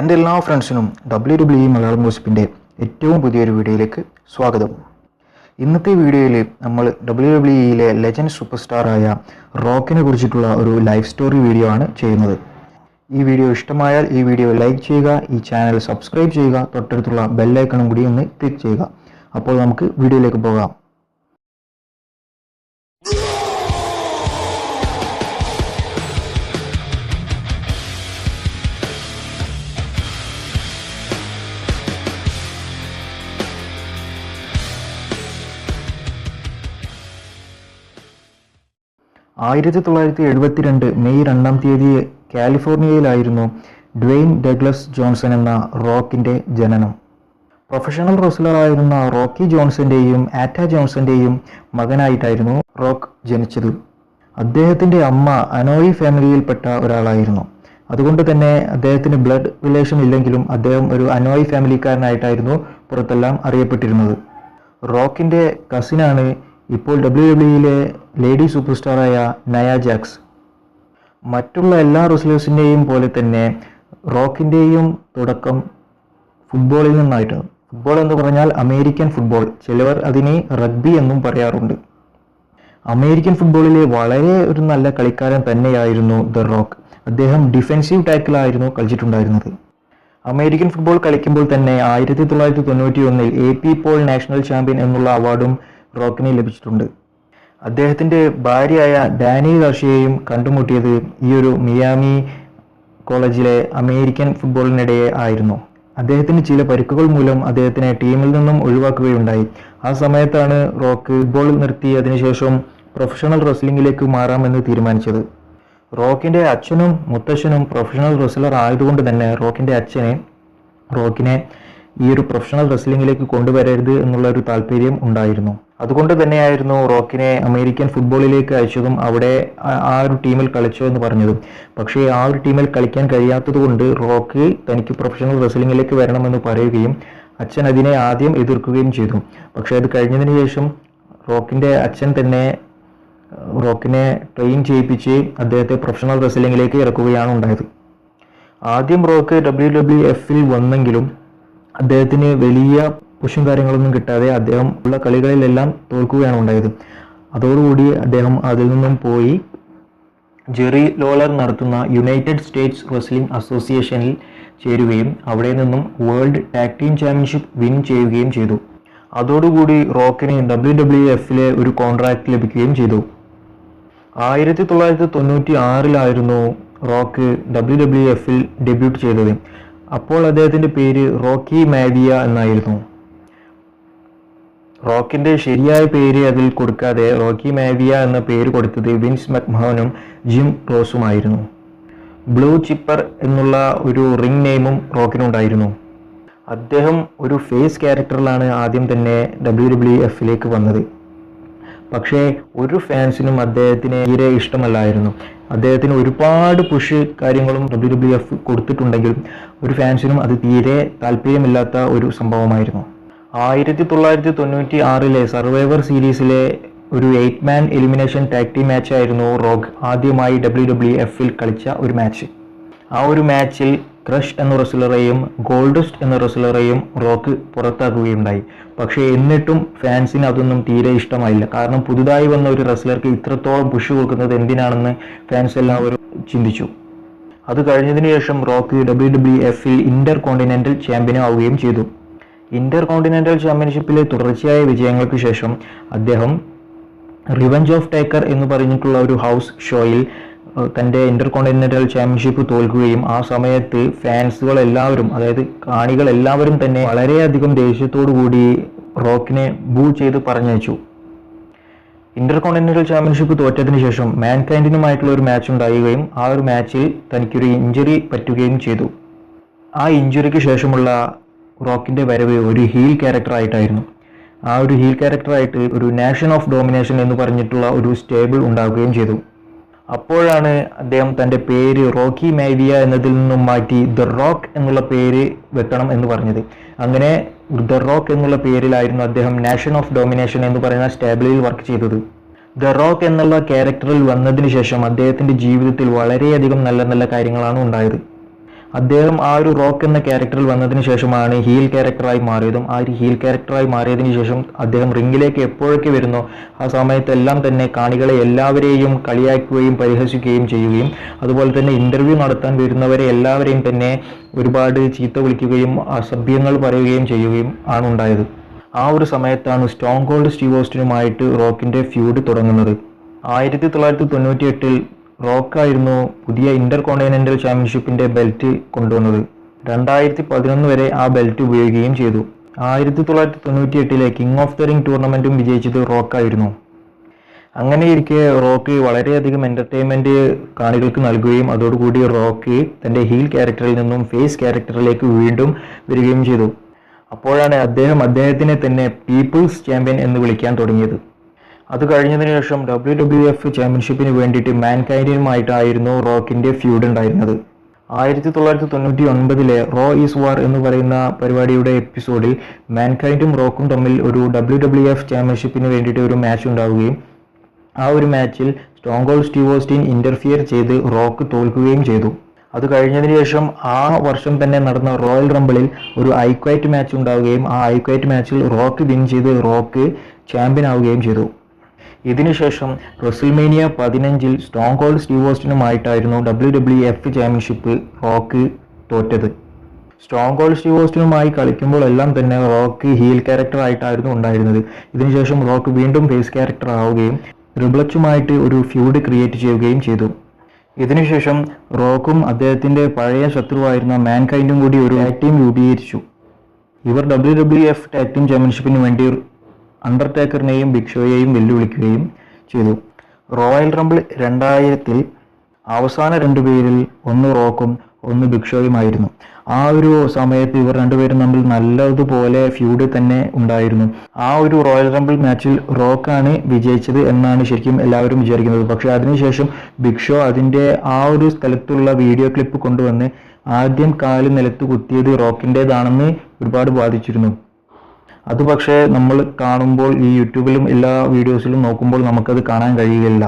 എൻ്റെ എല്ലാ ഫ്രണ്ട്സിനും WWE മലയാളം ഗോസിപ്പിൻ്റെ ഏറ്റവും പുതിയൊരു വീഡിയോയിലേക്ക് സ്വാഗതം. ഇന്നത്തെ വീഡിയോയിൽ നമ്മൾ WWEയിലെ ലെജൻഡ് സൂപ്പർ സ്റ്റാറായ റോക്കിനെ കുറിച്ചിട്ടുള്ള ഒരു ലൈഫ് സ്റ്റോറി വീഡിയോ ആണ് ചെയ്യുന്നത്. ഈ വീഡിയോ ഇഷ്ടമായാൽ ഈ വീഡിയോ ലൈക്ക് ചെയ്യുക, ഈ ചാനൽ സബ്സ്ക്രൈബ് ചെയ്യുക, തൊട്ടടുത്തുള്ള ബെല്ലൈക്കണും കൂടി ഒന്ന് ക്ലിക്ക് ചെയ്യുക. അപ്പോൾ നമുക്ക് വീഡിയോയിലേക്ക് പോകാം. ആയിരത്തി 1972 മെയ് 2 കാലിഫോർണിയയിലായിരുന്നു ഡ്വെയ്ൻ ഡഗ്ലസ് ജോൺസൺ എന്ന റോക്കിൻ്റെ ജനനം. പ്രൊഫഷണൽ റെസ്ലറായിരുന്ന റോക്കി ജോൺസന്റെയും ആറ്റ ജോൺസന്റെയും മകനായിട്ടായിരുന്നു റോക്ക് ജനിച്ചത്. അദ്ദേഹത്തിൻ്റെ അമ്മ അനോയി ഫാമിലിയിൽപ്പെട്ട ഒരാളായിരുന്നു. അതുകൊണ്ട് തന്നെ അദ്ദേഹത്തിന് ബ്ലഡ് റിലേഷൻ ഇല്ലെങ്കിലും അദ്ദേഹം ഒരു അനോയി ഫാമിലിക്കാരനായിട്ടായിരുന്നു പുറത്തെല്ലാം അറിയപ്പെട്ടിരുന്നത്. റോക്കിൻ്റെ കസിനാണ് ഇപ്പോൾ WWEയിലെ ലേഡി സൂപ്പർ സ്റ്റാറായ നയ ജാക്സ്. മറ്റുള്ള എല്ലാ റെസ്ലേഴ്സിൻ്റെയും പോലെ തന്നെ റോക്കിൻ്റെയും തുടക്കം ഫുട്ബോളിൽ നിന്നായിട്ടാണ്. ഫുട്ബോൾ എന്ന് പറഞ്ഞാൽ അമേരിക്കൻ ഫുട്ബോൾ, ചിലവർ അതിനെ റഗ്ബി എന്നും പറയാറുണ്ട്. അമേരിക്കൻ ഫുട്ബോളിലെ വളരെ ഒരു നല്ല കളിക്കാരൻ തന്നെയായിരുന്നു ദ റോക്ക്. അദ്ദേഹം ഡിഫെൻസീവ് ടാക്കിലായിരുന്നു കളിച്ചിട്ടുണ്ടായിരുന്നത്. അമേരിക്കൻ ഫുട്ബോൾ കളിക്കുമ്പോൾ തന്നെ 1991 AP പോൾ നാഷണൽ ചാമ്പ്യൻ എന്നുള്ള അവാർഡും റോക്കിന് ലഭിച്ചിട്ടുണ്ട്. അദ്ദേഹത്തിൻ്റെ ഭാര്യയായ ഡാനി ഗാർഷ്യയെയും കണ്ടുമുട്ടിയത് ഈ ഒരു മിയാമി കോളേജിലെ അമേരിക്കൻ ഫുട്ബോളിനിടെ ആയിരുന്നു. അദ്ദേഹത്തിന് ചില പരിക്കുകൾ മൂലം അദ്ദേഹത്തിനെ ടീമിൽ നിന്നും ഒഴിവാക്കുകയുണ്ടായി. ആ സമയത്താണ് റോക്ക് ഫുട്ബോൾ നിർത്തി അതിനുശേഷം പ്രൊഫഷണൽ റെസ്ലിംഗിലേക്ക് മാറാമെന്ന് തീരുമാനിച്ചത്. റോക്കിൻ്റെ അച്ഛനും മുത്തശ്ശനും പ്രൊഫഷണൽ റെസ്ലർ ആയതുകൊണ്ട് തന്നെ റോക്കിനെ ഈ ഒരു പ്രൊഫഷണൽ റെസ്ലിംഗിലേക്ക് കൊണ്ടുവരരുത് എന്നുള്ള ഒരു താല്പര്യം ഉണ്ടായിരുന്നു. അതുകൊണ്ട് തന്നെയായിരുന്നു റോക്കിനെ അമേരിക്കൻ ഫുട്ബോളിലേക്ക് അയച്ചതും അവിടെ ആ ഒരു ടീമിൽ കളിച്ചോ എന്ന് പറഞ്ഞതും. പക്ഷേ ആ ഒരു ടീമിൽ കളിക്കാൻ കഴിയാത്തത് കൊണ്ട് റോക്ക് തനിക്ക് പ്രൊഫഷണൽ റെസ്ലിംഗിലേക്ക് വരണമെന്ന് പറയുകയും അച്ഛൻ അതിനെ ആദ്യം എതിർക്കുകയും ചെയ്തു. പക്ഷേ അത് കഴിഞ്ഞതിന് ശേഷം റോക്കിൻ്റെ അച്ഛൻ തന്നെ റോക്കിനെ ട്രെയിൻ ചെയ്യിപ്പിച്ച് അദ്ദേഹത്തെ പ്രൊഫഷണൽ റെസ്ലിംഗിലേക്ക് ഇറക്കുകയാണ് ഉണ്ടായത്. ആദ്യം റോക്ക് WWFൽ വന്നെങ്കിലും അദ്ദേഹത്തിന് വലിയ പുഷും കാര്യങ്ങളൊന്നും കിട്ടാതെ അദ്ദേഹം ഉള്ള കളികളിലെല്ലാം തോൽക്കുകയാണ് ഉണ്ടായത്. അതോടുകൂടി അദ്ദേഹം അതിൽ നിന്നും പോയി ജെറി ലോളർ നടത്തുന്ന യുണൈറ്റഡ് സ്റ്റേറ്റ്സ് റെസ്ലിംഗ് അസോസിയേഷനിൽ ചേരുകയും അവിടെ നിന്നും world tag team championship win ചെയ്യുകയും ചെയ്തു. അതോടുകൂടി റോക്കിന് WWFലെ ഒരു കോൺട്രാക്ട് ലഭിക്കുകയും ചെയ്തു. 1996 റോക്ക് WWFൽ ഡെബ്യൂട്ട് ചെയ്തത്. അപ്പോൾ അദ്ദേഹത്തിൻ്റെ പേര് റോക്കി മാവിയ എന്നായിരുന്നു. റോക്കിൻ്റെ ശരിയായ പേര് അതിൽ കൊടുക്കാതെ റോക്കി മാവിയ എന്ന പേര് കൊടുത്തത് വിൻസ് മക്മഹോനും ജിം റോസുമായിരുന്നു. ബ്ലൂ ചിപ്പർ എന്നുള്ള ഒരു റിംഗ് നെയിമും റോക്കിനുണ്ടായിരുന്നു. അദ്ദേഹം ഒരു ഫേസ് ക്യാരക്ടറിലാണ് ആദ്യം തന്നെ WWFലേക്ക് വന്നത്. പക്ഷേ ഒരു ഫാൻസിനും അദ്ദേഹത്തിന് തീരെ ഇഷ്ടമല്ലായിരുന്നു. അദ്ദേഹത്തിന് ഒരുപാട് പുഷ് കാര്യങ്ങളും WWF കൊടുത്തിട്ടുണ്ടെങ്കിലും ഒരു ഫാൻസിനും അത് തീരെ താല്പര്യമില്ലാത്ത ഒരു സംഭവമായിരുന്നു. 1996 സർവൈവർ സീരീസിലെ ഒരു 8-man എലിമിനേഷൻ ടാഗ് ടീം മാച്ചായിരുന്നു റോക്ക് ആദ്യമായി WWFൽ കളിച്ച ഒരു മാച്ച്. ആ ഒരു മാച്ചിൽ ക്രഷ് എന്ന റെസ്ലറെയും ഗോൾഡസ്റ്റ് എന്ന റെസ്ലറെയും റോക്ക് പുറത്താക്കുകയുണ്ടായി. പക്ഷേ എന്നിട്ടും ഫാൻസിന് അതൊന്നും തീരെ ഇഷ്ടമായില്ല. കാരണം പുതുതായി വന്ന ഒരു റെസ്ലർക്ക് ഇത്രത്തോളം പുഷ് കൊടുക്കുന്നത് എന്തിനാണെന്ന് ഫാൻസ് എല്ലാവരും ചിന്തിച്ചു. അത് കഴിഞ്ഞതിന് ശേഷം റോക്ക് WWFൽ ഇന്റർ കോണ്ടിനെന്റൽ ചാമ്പ്യൻ ആവുകയും ചെയ്തു. ഇന്റർ കോണ്ടിനെന്റൽ ചാമ്പ്യൻഷിപ്പിലെ തുടർച്ചയായ വിജയങ്ങൾക്ക് ശേഷം അദ്ദേഹം റിവഞ്ച് ഓഫ് ടേക്കർ എന്ന് പറഞ്ഞിട്ടുള്ള ഒരു ഹൗസ് ഷോയിൽ തൻ്റെ ഇന്റർ കോണ്ടിനെന്റൽ ചാമ്പ്യൻഷിപ്പ് തോൽക്കുകയും ആ സമയത്ത് ഫാൻസുകൾ എല്ലാവരും, അതായത് കാണികൾ എല്ലാവരും തന്നെ വളരെയധികം ദേഷ്യത്തോടു കൂടി റോക്കിനെ ബൂ ചെയ്ത് പറഞ്ഞയച്ചു. ഇന്റർ കോണ്ടിനെന്റൽ ചാമ്പ്യൻഷിപ്പ് തോറ്റതിന് ശേഷം മാൻകൈൻഡിനുമായിട്ടുള്ള ഒരു മാച്ച് ഉണ്ടാവുകയും ആ ഒരു മാച്ചിൽ തനിക്കൊരു ഇഞ്ചുറി പറ്റുകയും ചെയ്തു. ആ ഇഞ്ചുറിക്ക് ശേഷമുള്ള റോക്കിൻ്റെ വരവ് ഒരു ഹീൽ ക്യാരക്ടറായിട്ടായിരുന്നു. ആ ഒരു ഹീൽ ക്യാരക്ടറായിട്ട് ഒരു നാഷൻ ഓഫ് ഡോമിനേഷൻ എന്ന് പറഞ്ഞിട്ടുള്ള ഒരു സ്റ്റേബിൾ ഉണ്ടാവുകയും ചെയ്തു. അപ്പോഴാണ് അദ്ദേഹം തൻ്റെ പേര് റോക്കി മാവിയ എന്നതിൽ നിന്നും മാറ്റി ദ റോക്ക് എന്നുള്ള പേര് വെക്കണം എന്ന് പറഞ്ഞത്. അങ്ങനെ ദ റോക്ക് എന്നുള്ള പേരിലായിരുന്നു അദ്ദേഹം നാഷൻ ഓഫ് ഡോമിനേഷൻ എന്ന് പറയുന്ന സ്റ്റേബിളിൽ വർക്ക് ചെയ്തത്. ദ റോക്ക് എന്നുള്ള ക്യാരക്ടറിൽ വന്നതിന് ശേഷം അദ്ദേഹത്തിൻ്റെ ജീവിതത്തിൽ വളരെയധികം നല്ല നല്ല കാര്യങ്ങളാണ് ഉണ്ടായത്. അദ്ദേഹം ആ ഒരു റോക്ക് എന്ന ക്യാരക്ടറിൽ വന്നതിന് ശേഷമാണ് ഹീൽ ക്യാരക്ടറായി മാറിയതും ആ ഒരു ഹീൽ ക്യാരക്ടറായി മാറിയതിനു ശേഷം അദ്ദേഹം റിങ്ങിലേക്ക് എപ്പോഴൊക്കെ വരുന്നോ ആ സമയത്തെല്ലാം തന്നെ കാണികളെ എല്ലാവരെയും കളിയാക്കുകയും പരിഹസിക്കുകയും ചെയ്യുകയും അതുപോലെ തന്നെ ഇന്റർവ്യൂ നടത്താൻ വരുന്നവരെ എല്ലാവരെയും തന്നെ ഒരുപാട് ചീത്ത വിളിക്കുകയും അസഭ്യങ്ങൾ പറയുകയും ചെയ്യുകയും ആണ് ഉണ്ടായത്. ആ ഒരു സമയത്താണ് സ്റ്റോൺ കോൾഡ് സ്റ്റീവ് ഓസ്റ്റിനുമായിട്ട് റോക്കിന്റെ ഫ്യൂഡ് തുടങ്ങുന്നത്. 1998 റോക്കായിരുന്നു പുതിയ ഇന്റർ കോണ്ടിനെന്റൽ ചാമ്പ്യൻഷിപ്പിന്റെ ബെൽറ്റ് കൊണ്ടുവന്നത്. 2011 വരെ ആ ബെൽറ്റ് ഉപയോഗിക്കുകയും ചെയ്തു. 1998 കിങ് ഓഫ് ദ റിംഗ് ടൂർണമെന്റും വിജയിച്ചത് റോക്കായിരുന്നു. അങ്ങനെയിരിക്കെ റോക്ക് വളരെയധികം എന്റർടൈൻമെന്റ് കാണികൾക്ക് നൽകുകയും അതോടുകൂടി റോക്ക് തന്റെ ഹീൽ ക്യാരക്ടറിൽ നിന്നും ഫേസ് ക്യാരക്ടറിലേക്ക് വീണ്ടും വരികയും ചെയ്തു. അപ്പോഴാണ് അദ്ദേഹത്തിനെ തന്നെ പീപ്പിൾസ് ചാമ്പ്യൻ എന്ന് വിളിക്കാൻ തുടങ്ങിയത്. അത് കഴിഞ്ഞതിന് ശേഷം WWF ചാമ്പ്യൻഷിപ്പിന് വേണ്ടിയിട്ട് മാൻകൈൻഡുമായിട്ടായിരുന്നു റോക്കിന്റെ ഫ്യൂഡ് ഉണ്ടായിരുന്നത്. 1999 റോ ഈസ് വാർ എന്ന് പറയുന്ന പരിപാടിയുടെ എപ്പിസോഡിൽ മാൻകൈൻഡും റോക്കും തമ്മിൽ ഒരു WWF ചാമ്പ്യൻഷിപ്പിന് വേണ്ടിയിട്ട് ഒരു മാച്ച് ഉണ്ടാവുകയും ആ ഒരു മാച്ചിൽ Stone Cold Steve Austin interfere ചെയ്ത് റോക്ക് തോൽക്കുകയും ചെയ്തു. അത് കഴിഞ്ഞതിന് ശേഷം ആ വർഷം തന്നെ നടന്ന റോയൽ റംബിളിൽ ഒരു ഐക്വൈറ്റ് മാച്ച് ഉണ്ടാവുകയും ആ ഐക്വൈറ്റ് മാച്ചിൽ റോക്ക് വിൻ ചെയ്ത് റോക്ക് ചാമ്പ്യൻ ആവുകയും ചെയ്തു. ഇതിനുശേഷം റെസിൽമേനിയ 15 സ്റ്റോൺ കോൾഡ് സ്റ്റീവ് ഓസ്റ്റിനുമായിട്ടായിരുന്നു WWF ചാമ്പ്യൻഷിപ്പ് റോക്ക് തോറ്റത്. സ്റ്റോൺ കോൾഡ് സ്റ്റീവ് ഓസ്റ്റിനുമായി കളിക്കുമ്പോൾ എല്ലാം തന്നെ റോക്ക് ഹീൽ ക്യാരക്ടർ ആയിട്ടായിരുന്നു ഉണ്ടായിരുന്നത്. ഇതിനുശേഷം റോക്ക് വീണ്ടും ഫേസ് ക്യാരക്ടർ ആവുകയും ട്രിപ്പിൾ എച്ചുമായിട്ട് ഒരു ഫ്യൂഡ് ക്രിയേറ്റ് ചെയ്യുകയും ചെയ്തു. ഇതിനുശേഷം റോക്കും അദ്ദേഹത്തിന്റെ പഴയ ശത്രുവായിരുന്ന മാൻകൈൻഡും കൂടി ഒരു ടാഗ് ടീം രൂപീകരിച്ചു. ഇവർ WWF ടാഗ് ടീം ചാമ്പ്യൻഷിപ്പിന് വേണ്ടി അണ്ടർടേക്കറിനെയും ബിഗ് ഷോയെയും വെല്ലുവിളിക്കുകയും ചെയ്തു. റോയൽ റംബിൾ 2000 അവസാന രണ്ടുപേരിൽ ഒന്ന് റോക്കും ഒന്ന് ബിഗ് ഷോയുമായിരുന്നു. ആ ഒരു സമയത്ത് ഇവർ രണ്ടുപേരും തമ്മിൽ നല്ലതുപോലെ ഫ്യൂഡ് തന്നെ ഉണ്ടായിരുന്നു. ആ ഒരു റോയൽ റംബിൾ മാച്ചിൽ റോക്കാണ് വിജയിച്ചത് എന്നാണ് ശരിക്കും എല്ലാവരും വിചാരിക്കുന്നത്. പക്ഷെ അതിനുശേഷം ബിഗ് ഷോ അതിന്റെ ആ ഒരു സ്ഥലത്തുള്ള വീഡിയോ ക്ലിപ്പ് കൊണ്ടുവന്ന് ആദ്യം കാല് നിലത്ത് കുത്തിയത് റോക്കിൻ്റെതാണെന്ന് ഒരുപാട് ബാധിച്ചിരുന്നു. അത് പക്ഷേ നമ്മൾ കാണുമ്പോൾ ഈ യൂട്യൂബിലും എല്ലാ വീഡിയോസിലും നോക്കുമ്പോൾ നമുക്കത് കാണാൻ കഴിയുകയില്ല.